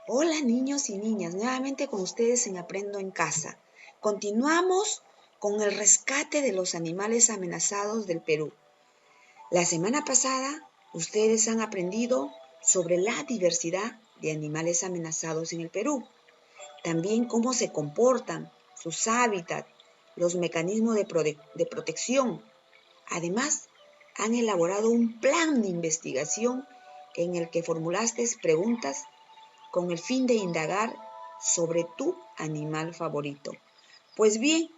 Hola niños y niñas, nuevamente con ustedes en Aprendo en Casa. Continuamos con el rescate de los animales amenazados del Perú. La semana pasada ustedes han aprendido sobre la diversidad de animales amenazados en el Perú. También cómo se comportan, sus hábitats, los mecanismos de protección. Además, han elaborado un plan de investigación en el que formulaste preguntas con el fin de indagar sobre tu animal favorito. Pues bien,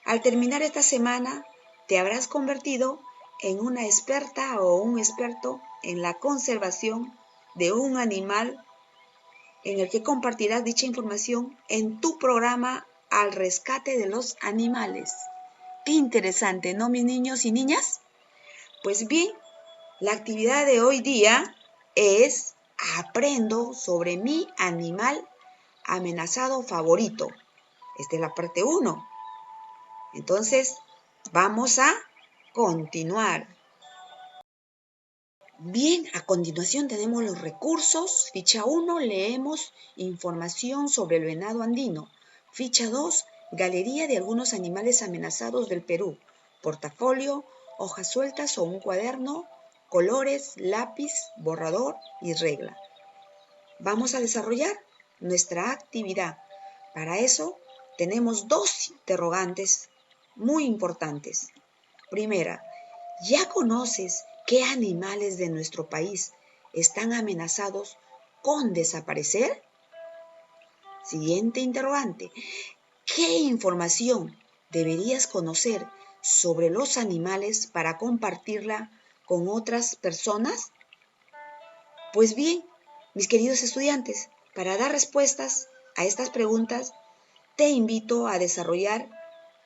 al terminar esta semana, te habrás convertido en una experta o un experto en la conservación de un animal en el que compartirás dicha información en tu programa Al Rescate de los Animales. Qué interesante, ¿no, mis niños y niñas? Pues bien, la actividad de hoy día es aprendo sobre mi animal amenazado favorito. Esta es la parte 1. Entonces, vamos a continuar. Bien, a continuación tenemos los recursos. Ficha 1, leemos información sobre el venado andino. Ficha 2, galería de algunos animales amenazados del Perú. Portafolio, hojas sueltas o un cuaderno, colores, lápiz, borrador y regla. Vamos a desarrollar nuestra actividad. Para eso tenemos 2 interrogantes muy importantes. Primera, ¿ya conoces qué animales de nuestro país están amenazados con desaparecer? Siguiente interrogante, ¿qué información deberías conocer sobre los animales para compartirla con otras personas? Pues bien, mis queridos estudiantes, para dar respuestas a estas preguntas, te invito a desarrollar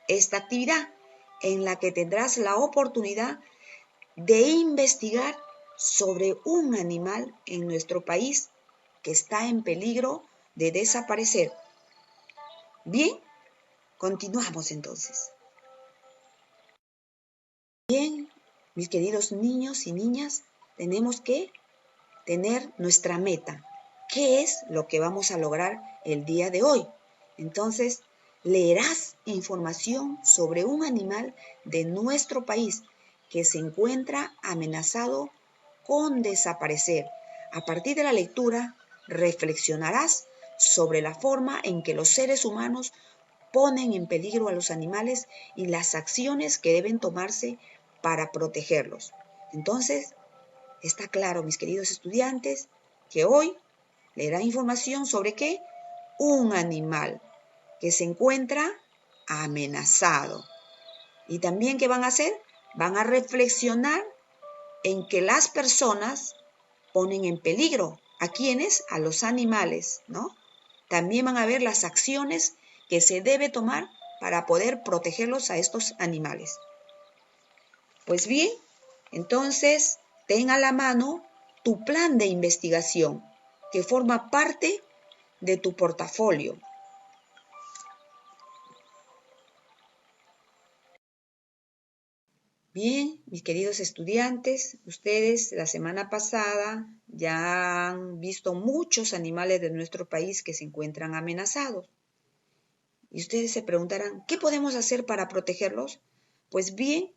esta actividad en la que tendrás la oportunidad de investigar sobre un animal en nuestro país que está en peligro de desaparecer. Bien, continuamos entonces. Bien, mis queridos niños y niñas, tenemos que tener nuestra meta. ¿Qué es lo que vamos a lograr el día de hoy? Entonces, leerás información sobre un animal de nuestro país que se encuentra amenazado con desaparecer. A partir de la lectura, reflexionarás sobre la forma en que los seres humanos ponen en peligro a los animales y las acciones que deben tomarse para protegerlos. Entonces, está claro, mis queridos estudiantes, que hoy leerá información sobre ¿qué? Un animal que se encuentra amenazado. Y también, ¿qué van a hacer? Van a reflexionar en que las personas ponen en peligro. ¿A quiénes? A los animales, ¿no? También van a ver las acciones que se debe tomar para poder protegerlos a estos animales. Pues bien, entonces, ten a la mano tu plan de investigación que forma parte de tu portafolio. Bien, mis queridos estudiantes, ustedes la semana pasada ya han visto muchos animales de nuestro país que se encuentran amenazados. Y ustedes se preguntarán, ¿qué podemos hacer para protegerlos? Pues bien,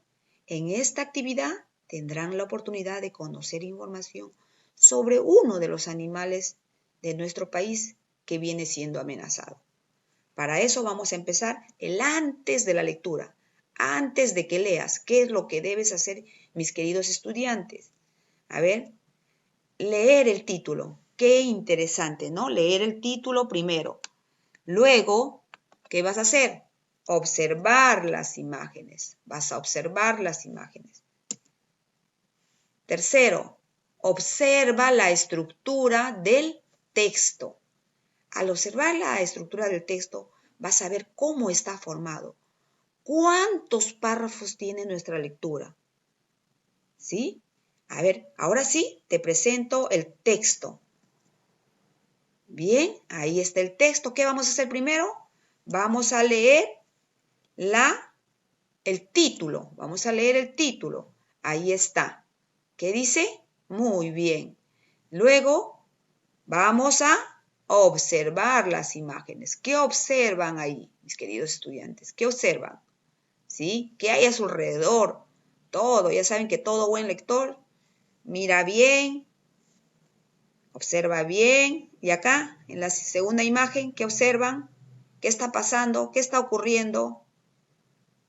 en esta actividad tendrán la oportunidad de conocer información sobre uno de los animales de nuestro país que viene siendo amenazado. Para eso vamos a empezar el antes de la lectura, antes de que leas. ¿Qué es lo que debes hacer, mis queridos estudiantes? A ver, leer el título. Qué interesante, ¿no? Leer el título primero. Luego, ¿qué vas a hacer? Observar las imágenes. Vas a observar las imágenes. Tercero, observa la estructura del texto. Al observar la estructura del texto, vas a ver cómo está formado. ¿Cuántos párrafos tiene nuestra lectura? ¿Sí? A ver, ahora sí, te presento el texto. Bien, ahí está el texto. ¿Qué vamos a hacer primero? Vamos a leer el título. Vamos a leer el título. Ahí está. ¿Qué dice? Muy bien. Luego, vamos a observar las imágenes. ¿Qué observan ahí, mis queridos estudiantes? ¿Qué observan? ¿Sí? ¿Qué hay a su alrededor? Todo, ya saben que todo buen lector mira bien, observa bien. Y acá, en la segunda imagen, ¿qué observan? ¿Qué está pasando? ¿Qué está ocurriendo?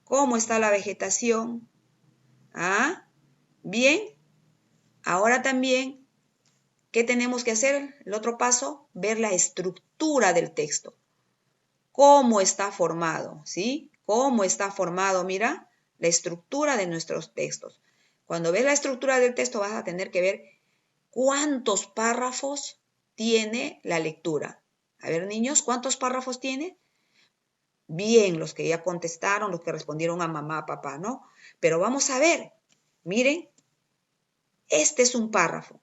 ¿Cómo está la vegetación? ¿Ah? Bien. Ahora también, ¿qué tenemos que hacer? El otro paso, ver la estructura del texto. ¿Cómo está formado? ¿Sí? ¿Cómo está formado? Mira, la estructura de nuestros textos. Cuando ves la estructura del texto vas a tener que ver cuántos párrafos tiene la lectura. A ver, niños, ¿cuántos párrafos tiene? Bien, los que ya contestaron, los que respondieron a mamá, papá, ¿no? Pero vamos a ver, miren, este es un párrafo.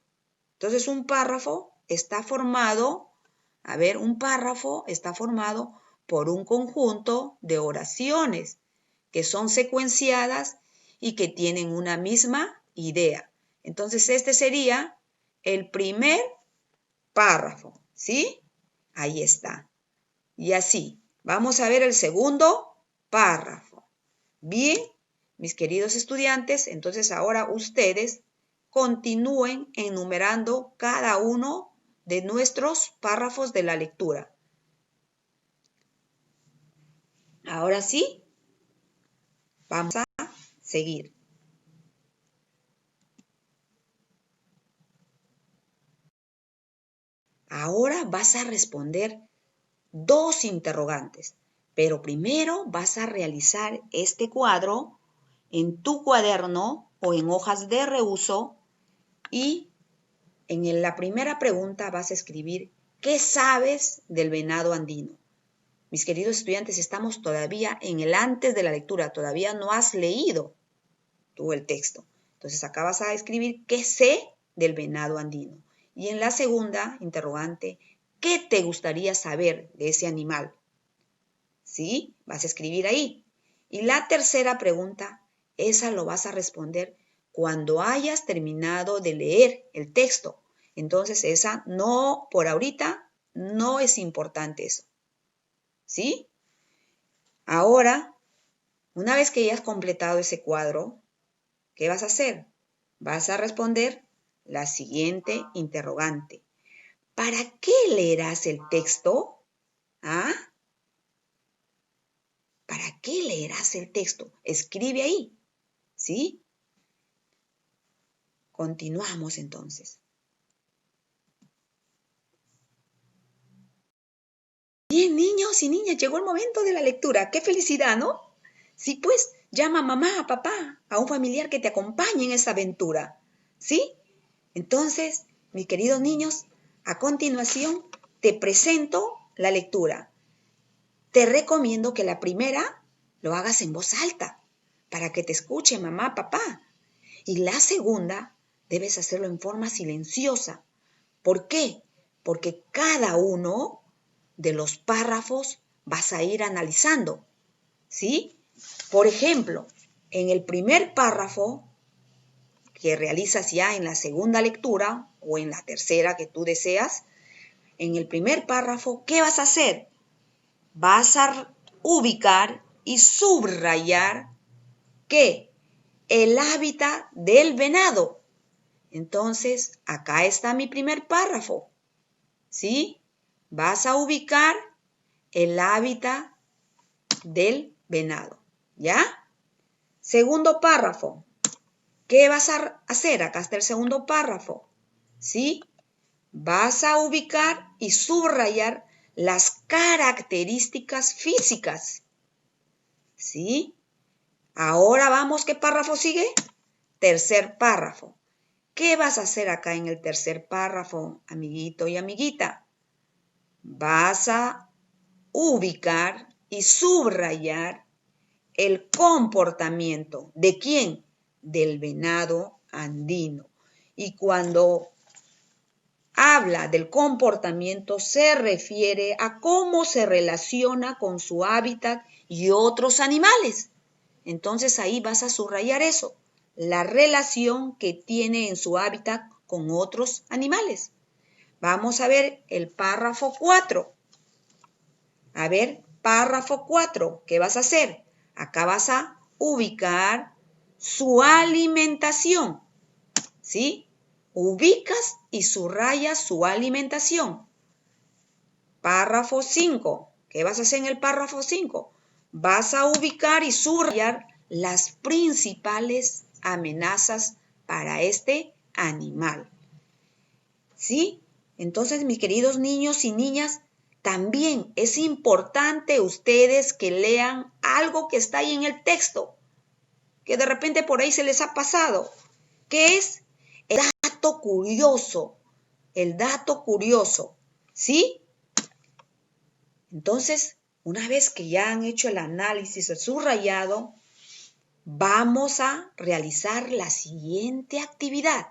Entonces, un párrafo está formado, a ver, un párrafo está formado por un conjunto de oraciones que son secuenciadas y que tienen una misma idea. Entonces, este sería el primer párrafo, ¿sí? Ahí está. Y así, vamos a ver el segundo párrafo. Bien, mis queridos estudiantes, entonces ahora ustedes continúen enumerando cada uno de nuestros párrafos de la lectura. Ahora sí, vamos a seguir. Ahora vas a responder dos interrogantes, pero primero vas a realizar este cuadro en tu cuaderno o en hojas de reuso y en la primera pregunta vas a escribir ¿qué sabes del venado andino? Mis queridos estudiantes, estamos todavía en el antes de la lectura, todavía no has leído tú el texto. Entonces acá vas a escribir ¿qué sé del venado andino? Y en la segunda interrogante, ¿qué te gustaría saber de ese animal? ¿Sí? Vas a escribir ahí. Y la tercera pregunta, esa lo vas a responder cuando hayas terminado de leer el texto. Entonces esa no, por ahorita, no es importante eso. ¿Sí? Ahora, una vez que ya has completado ese cuadro, ¿qué vas a hacer? Vas a responder la siguiente interrogante. ¿Para qué leerás el texto? ¿Ah? ¿Para qué leerás el texto? Escribe ahí, ¿sí? Continuamos entonces. Bien, niños y niñas, llegó el momento de la lectura. ¡Qué felicidad!, ¿no? Sí, pues, llama a mamá, a papá, a un familiar que te acompañe en esta aventura, ¿sí? Entonces, mis queridos niños, a continuación te presento la lectura. Te recomiendo que la primera lo hagas en voz alta para que te escuche mamá, papá. Y la segunda debes hacerlo en forma silenciosa. ¿Por qué? Porque cada uno de los párrafos vas a ir analizando, ¿sí? Por ejemplo, en el primer párrafo que realizas ya en la segunda lectura o en la tercera que tú deseas, en el primer párrafo, ¿qué vas a hacer? Vas a ubicar y subrayar que el hábitat del venado. Entonces, acá está mi primer párrafo, ¿sí? Vas a ubicar el hábitat del venado, ¿ya? Segundo párrafo. ¿Qué vas a hacer? Acá está el segundo párrafo, ¿sí? Vas a ubicar y subrayar las características físicas, ¿sí? Ahora vamos, ¿qué párrafo sigue? Tercer párrafo. ¿Qué vas a hacer acá en el tercer párrafo, amiguito y amiguita? Vas a ubicar y subrayar el comportamiento. ¿De quién? Del venado andino. Y cuando habla del comportamiento se refiere a cómo se relaciona con su hábitat y otros animales. Entonces ahí vas a subrayar eso, la relación que tiene en su hábitat con otros animales. Vamos a ver el párrafo 4. A ver, párrafo 4, ¿qué vas a hacer? Acá vas a ubicar su alimentación, ¿sí? Ubicas y subrayas su alimentación. Párrafo 5, ¿qué vas a hacer en el párrafo 5? Vas a ubicar y subrayar las principales amenazas para este animal, ¿sí? Entonces, mis queridos niños y niñas, también es importante ustedes que lean algo que está ahí en el texto, que de repente por ahí se les ha pasado, que es el dato curioso, ¿sí? Entonces, una vez que ya han hecho el análisis, el subrayado, vamos a realizar la siguiente actividad.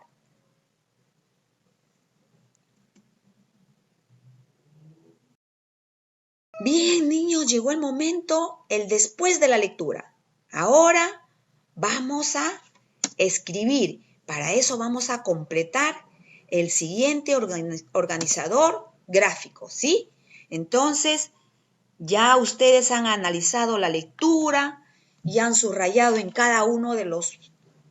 Bien, niños, llegó el momento, el después de la lectura. Ahora vamos a escribir. Para eso vamos a completar el siguiente organizador gráfico, ¿sí? Entonces, ya ustedes han analizado la lectura y han subrayado en cada uno de los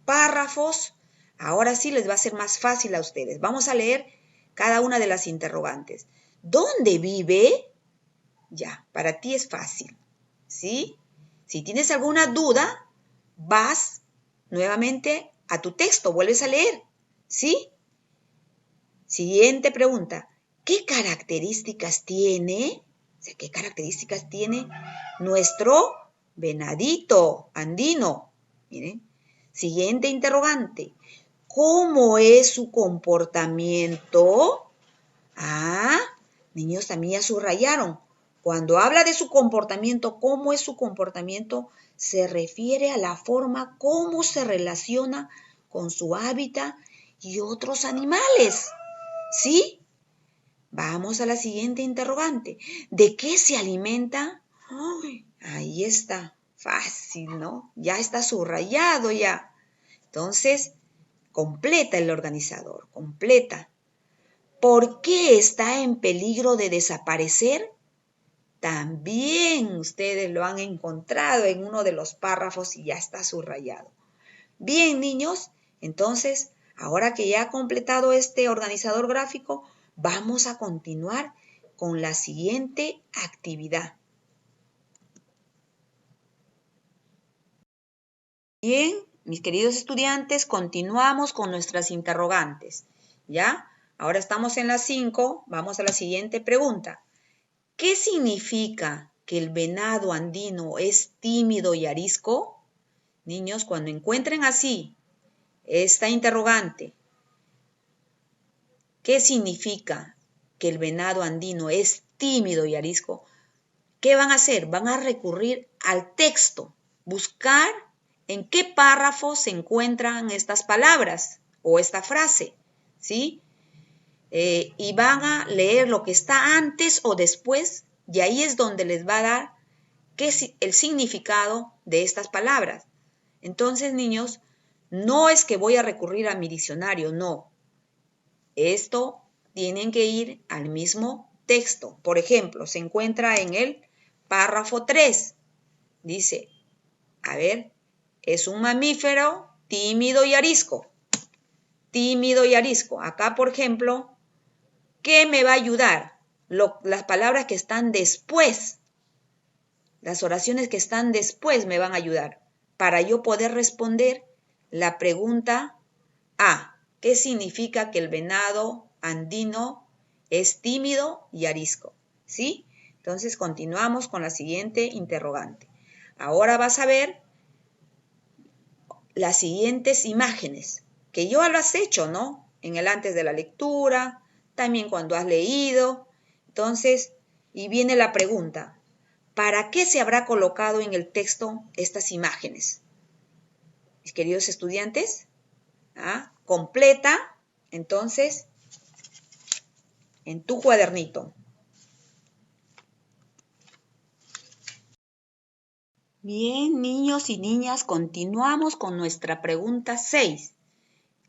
párrafos. Ahora sí les va a ser más fácil a ustedes. Vamos a leer cada una de las interrogantes. ¿Dónde vive? Ya, para ti es fácil, ¿sí? Si tienes alguna duda, vas nuevamente a tu texto, vuelves a leer, ¿sí? Siguiente pregunta. ¿Qué características tiene? O sea, ¿qué características tiene nuestro venadito andino? Miren. Siguiente interrogante. ¿Cómo es su comportamiento? Ah, niños también ya subrayaron. Cuando habla de su comportamiento, ¿cómo es su comportamiento? Se refiere a la forma cómo se relaciona con su hábitat y otros animales. ¿Sí? Vamos a la siguiente interrogante. ¿De qué se alimenta? Ay, ahí está. Fácil, ¿no? Ya está subrayado ya. Entonces, completa el organizador. Completa. ¿Por qué está en peligro de desaparecer? También ustedes lo han encontrado en uno de los párrafos y ya está subrayado. Bien, niños, entonces, ahora que ya ha completado este organizador gráfico, vamos a continuar con la siguiente actividad. Bien, mis queridos estudiantes, continuamos con nuestras interrogantes. ¿Ya? Ahora estamos en las 5, vamos a la siguiente pregunta. ¿Qué significa que el venado andino es tímido y arisco? Niños, cuando encuentren así esta interrogante, ¿qué significa que el venado andino es tímido y arisco? ¿Qué van a hacer? Van a recurrir al texto, buscar en qué párrafo se encuentran estas palabras o esta frase, ¿sí? Y van a leer lo que está antes o después, y ahí es donde les va a dar qué es el significado de estas palabras. Entonces, niños, no es que voy a recurrir a mi diccionario, no. Esto tienen que ir al mismo texto. Por ejemplo, se encuentra en el párrafo 3. Dice, a ver, es un mamífero tímido y arisco. Tímido y arisco. Acá, por ejemplo, ¿qué me va a ayudar? Las palabras que están después, las oraciones que están después me van a ayudar para yo poder responder la pregunta A. ¿Qué significa que el venado andino es tímido y arisco? ¿Sí? Entonces continuamos con la siguiente interrogante. Ahora vas a ver las siguientes imágenes, que yo lo has hecho, ¿no? En el antes de la lectura, también cuando has leído. Entonces, y viene la pregunta, ¿para qué se habrá colocado en el texto estas imágenes? Mis queridos estudiantes, completa, entonces, en tu cuadernito. Bien, niños y niñas, continuamos con nuestra pregunta 6.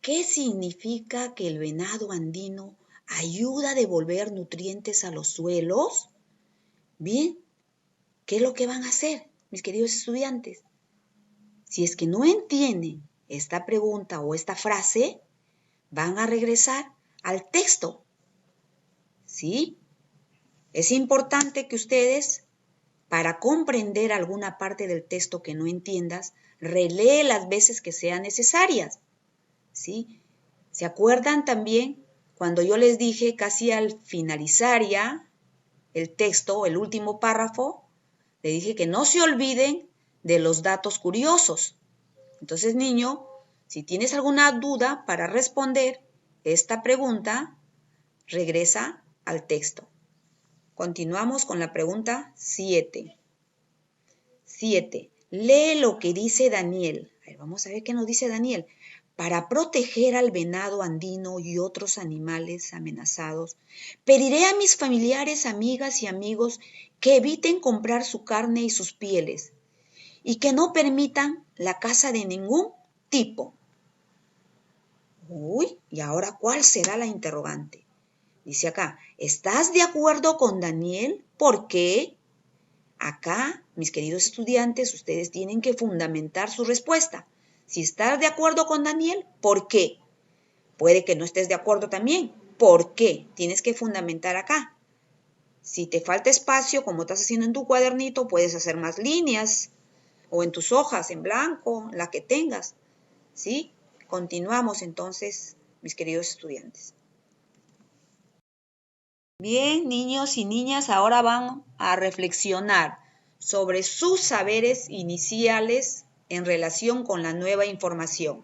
¿Qué significa que el venado andino ayuda a devolver nutrientes a los suelos? Bien, ¿qué es lo que van a hacer, mis queridos estudiantes? Si es que no entienden esta pregunta o esta frase, van a regresar al texto. ¿Sí? Es importante que ustedes, para comprender alguna parte del texto que no entiendas, relee las veces que sean necesarias. ¿Sí? ¿Se acuerdan también cuando yo les dije casi al finalizar ya el texto, el último párrafo, le dije que no se olviden de los datos curiosos? Entonces, niño, si tienes alguna duda para responder esta pregunta, regresa al texto. Continuamos con la pregunta 7. 7. Lee lo que dice Daniel. A ver, vamos a ver qué nos dice Daniel. Para proteger al venado andino y otros animales amenazados, pediré a mis familiares, amigas y amigos que eviten comprar su carne y sus pieles y que no permitan la caza de ningún tipo. Uy, ¿y ahora cuál será la interrogante? Dice acá, ¿estás de acuerdo con Daniel? ¿Por qué? Acá, mis queridos estudiantes, ustedes tienen que fundamentar su respuesta. Si estás de acuerdo con Daniel, ¿por qué? Puede que no estés de acuerdo también. ¿Por qué? Tienes que fundamentar acá. Si te falta espacio, como estás haciendo en tu cuadernito, puedes hacer más líneas o en tus hojas, en blanco, la que tengas. ¿Sí? Continuamos entonces, mis queridos estudiantes. Bien, niños y niñas, ahora van a reflexionar sobre sus saberes iniciales en relación con la nueva información.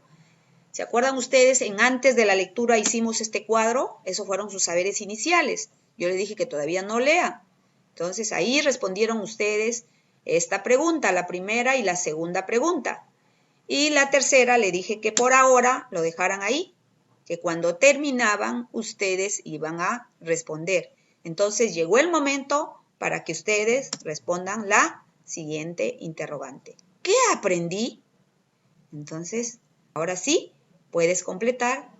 ¿Se acuerdan ustedes? Antes de la lectura hicimos este cuadro, esos fueron sus saberes iniciales. Yo les dije que todavía no lean. Entonces ahí respondieron ustedes esta pregunta, la primera y la segunda pregunta. Y la tercera le dije que por ahora lo dejaran ahí, que cuando terminaban ustedes iban a responder. Entonces llegó el momento para que ustedes respondan la siguiente interrogante. ¿Qué aprendí? Entonces, ahora sí, puedes completar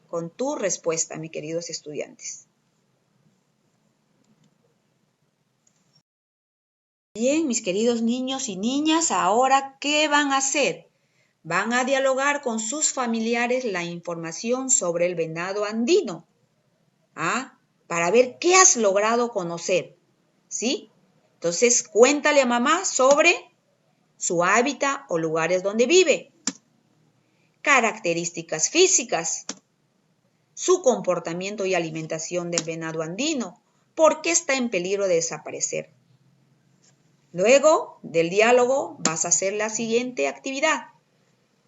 con tu respuesta, mis queridos estudiantes. Bien, mis queridos niños y niñas, ahora, ¿qué van a hacer? Van a dialogar con sus familiares la información sobre el venado andino, para ver qué has logrado conocer, ¿sí? Entonces, cuéntale a mamá sobre su hábitat o lugares donde vive, características físicas, su comportamiento y alimentación del venado andino, por qué está en peligro de desaparecer. Luego del diálogo vas a hacer la siguiente actividad.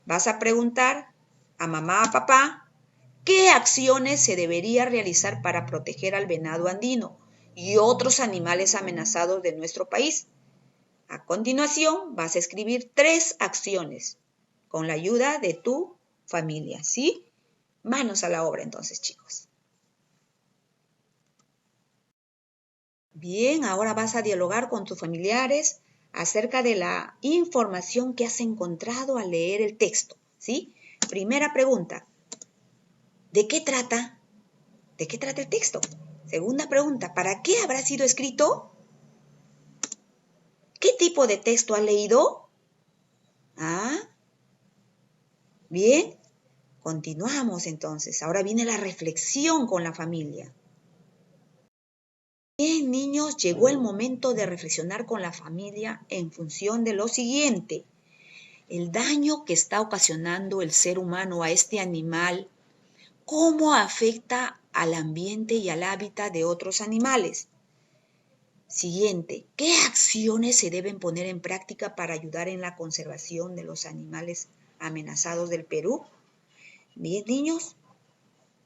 Vas a preguntar a mamá, a papá, ¿qué acciones se debería realizar para proteger al venado andino y otros animales amenazados de nuestro país? A continuación, vas a escribir 3 acciones con la ayuda de tu familia, ¿sí? Manos a la obra entonces, chicos. Bien, ahora vas a dialogar con tus familiares acerca de la información que has encontrado al leer el texto, ¿sí? Primera pregunta, ¿de qué trata? ¿De qué trata el texto? Segunda pregunta, ¿para qué habrá sido escrito? ¿Qué tipo de texto has leído? Bien, continuamos entonces. Ahora viene la reflexión con la familia. Bien, niños, llegó el momento de reflexionar con la familia en función de lo siguiente. El daño que está ocasionando el ser humano a este animal, ¿cómo afecta al ambiente y al hábitat de otros animales? Siguiente, ¿qué acciones se deben poner en práctica para ayudar en la conservación de los animales amenazados del Perú? Bien, niños,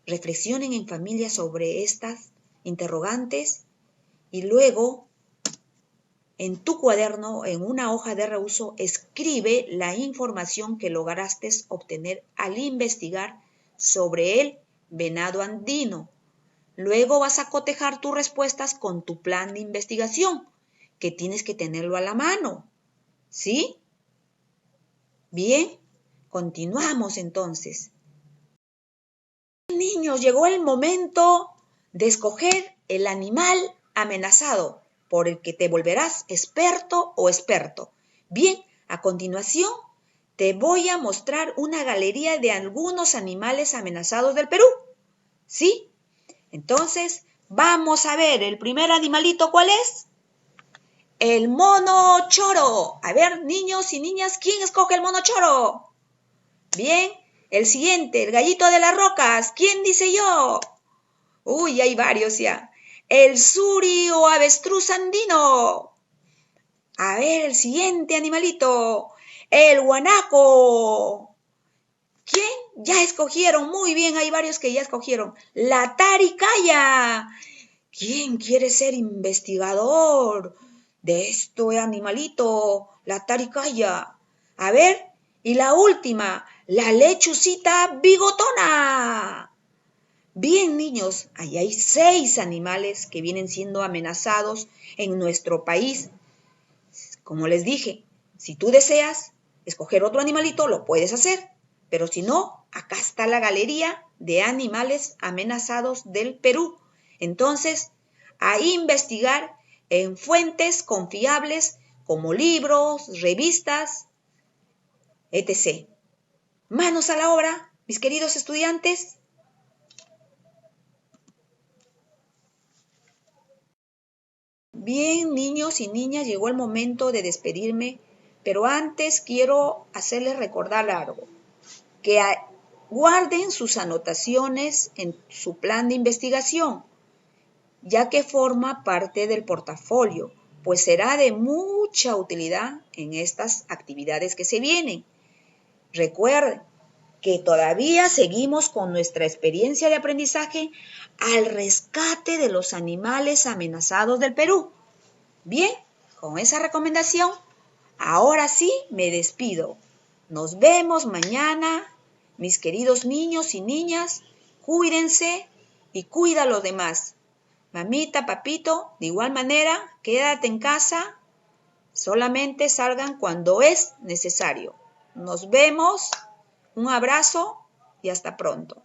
reflexionen en familia sobre estas interrogantes y luego en tu cuaderno, en una hoja de reuso, escribe la información que lograste obtener al investigar sobre el venado andino. Luego vas a cotejar tus respuestas con tu plan de investigación, que tienes que tenerlo a la mano. ¿Sí? Bien, continuamos entonces. Niños, llegó el momento de escoger el animal amenazado por el que te volverás experto o experto. Bien, a continuación te voy a mostrar una galería de algunos animales amenazados del Perú. ¿Sí? Entonces, vamos a ver, el primer animalito, ¿cuál es? El mono choro. A ver, niños y niñas, ¿quién escoge el mono choro? Bien, el siguiente, el gallito de las rocas. ¿Quién dice yo? Uy, hay varios ya. El suri o avestruz andino. A ver, el siguiente animalito. El guanaco. ¿Quién? Ya escogieron. Muy bien, hay varios que ya escogieron. La taricaya. ¿Quién quiere ser investigador de este animalito? La taricaya. A ver, y la última, la lechucita bigotona. Bien, niños, ahí hay 6 animales que vienen siendo amenazados en nuestro país. Como les dije, si tú deseas escoger otro animalito, lo puedes hacer. Pero si no, acá está la galería de animales amenazados del Perú. Entonces, a investigar en fuentes confiables como libros, revistas, etc. Manos a la obra, mis queridos estudiantes. Bien, niños y niñas, llegó el momento de despedirme, pero antes quiero hacerles recordar algo, que guarden sus anotaciones en su plan de investigación, ya que forma parte del portafolio, pues será de mucha utilidad en estas actividades que se vienen. Recuerden que todavía seguimos con nuestra experiencia de aprendizaje al rescate de los animales amenazados del Perú. Bien, con esa recomendación, ahora sí me despido. Nos vemos mañana, mis queridos niños y niñas. Cuídense y cuida a los demás. Mamita, papito, de igual manera, quédate en casa. Solamente salgan cuando es necesario. Nos vemos. Un abrazo y hasta pronto.